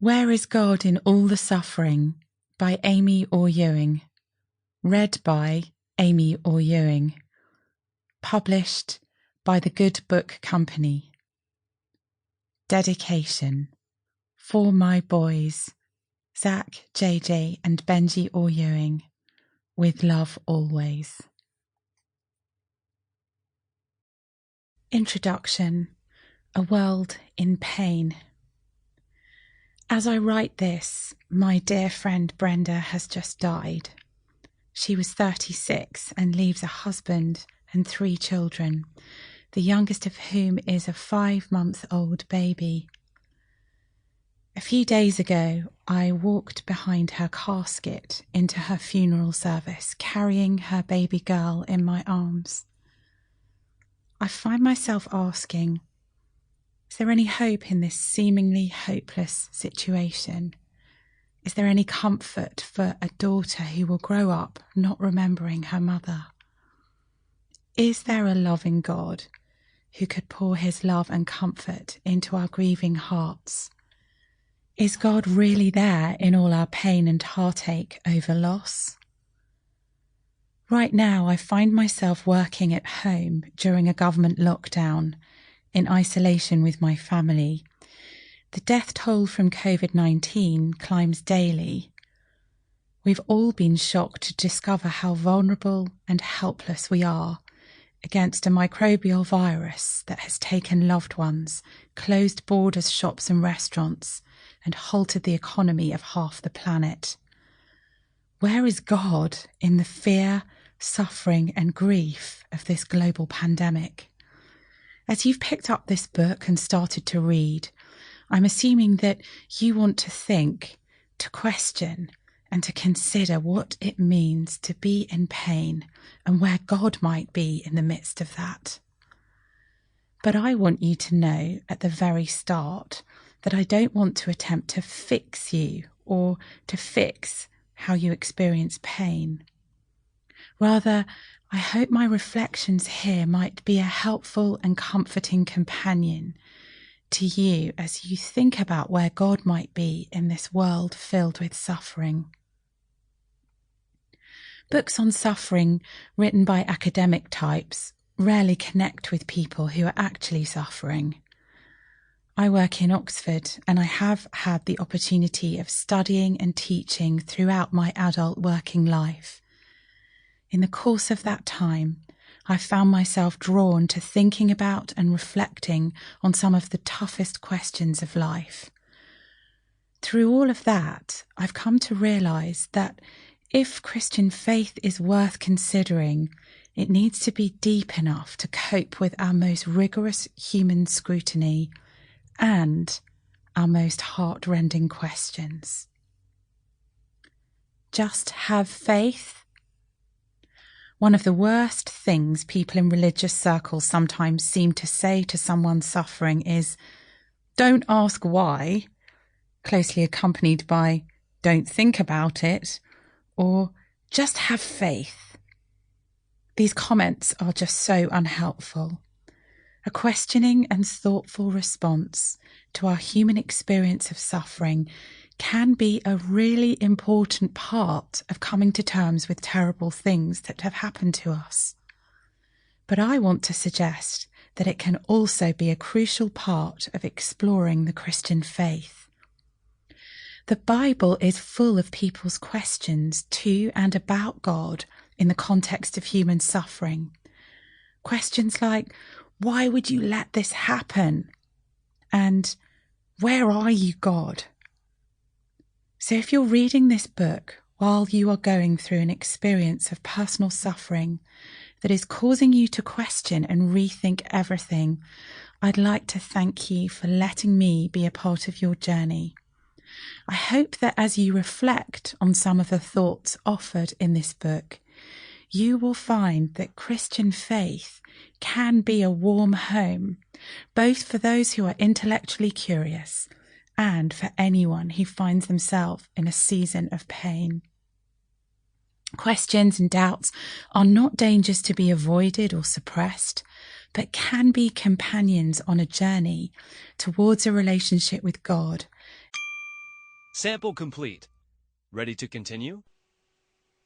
Where is God in All the Suffering by Orr Ewing. Read by Orr Ewing. Published by the Good Book Company. Dedication. For my boys, Zach, JJ and Benji Orr Ewing. With love always. Introduction. A world in pain. As I write this, my dear friend Brenda has just died. She was 36 and leaves a husband and 3 children, the youngest of whom is a 5-month-old baby. A few days ago, I walked behind her casket into her funeral service, carrying her baby girl in my arms. I find myself asking, is there any hope in this seemingly hopeless situation? Is there any comfort for a daughter who will grow up not remembering her mother? Is there a loving God who could pour his love and comfort into our grieving hearts? Is God really there in all our pain and heartache over loss? Right now, I find myself working at home during a government lockdown, in isolation with my family. The death toll from COVID-19 climbs daily. We've all been shocked to discover how vulnerable and helpless we are against a microbial virus that has taken loved ones, closed borders, shops and restaurants, and halted the economy of half the planet. Where is God in the fear, suffering and grief of this global pandemic? As you've picked up this book and started to read, I'm assuming that you want to think, to question, and to consider what it means to be in pain and where God might be in the midst of that. But I want you to know at the very start that I don't want to attempt to fix you or to fix how you experience pain. Rather, I hope my reflections here might be a helpful and comforting companion to you as you think about where God might be in this world filled with suffering. Books on suffering written by academic types rarely connect with people who are actually suffering. I work in Oxford and I have had the opportunity of studying and teaching throughout my adult working life. In the course of that time, I found myself drawn to thinking about and reflecting on some of the toughest questions of life. Through all of that, I've come to realise that if Christian faith is worth considering, it needs to be deep enough to cope with our most rigorous human scrutiny and our most heart-rending questions. Just have faith? One of the worst things people in religious circles sometimes seem to say to someone suffering is, "Don't ask why," closely accompanied by, "Don't think about it," or "Just have faith." These comments are just so unhelpful. A questioning and thoughtful response to our human experience of suffering can be a really important part of coming to terms with terrible things that have happened to us. But I want to suggest that it can also be a crucial part of exploring the Christian faith. The Bible is full of people's questions to and about God in the context of human suffering. Questions like, why would you let this happen? And where are you, God? So if you're reading this book while you are going through an experience of personal suffering that is causing you to question and rethink everything, I'd like to thank you for letting me be a part of your journey. I hope that as you reflect on some of the thoughts offered in this book, you will find that Christian faith can be a warm home, both for those who are intellectually curious and for anyone who finds themselves in a season of pain. Questions and doubts are not dangers to be avoided or suppressed, but can be companions on a journey towards a relationship with God Sample complete. Ready to continue?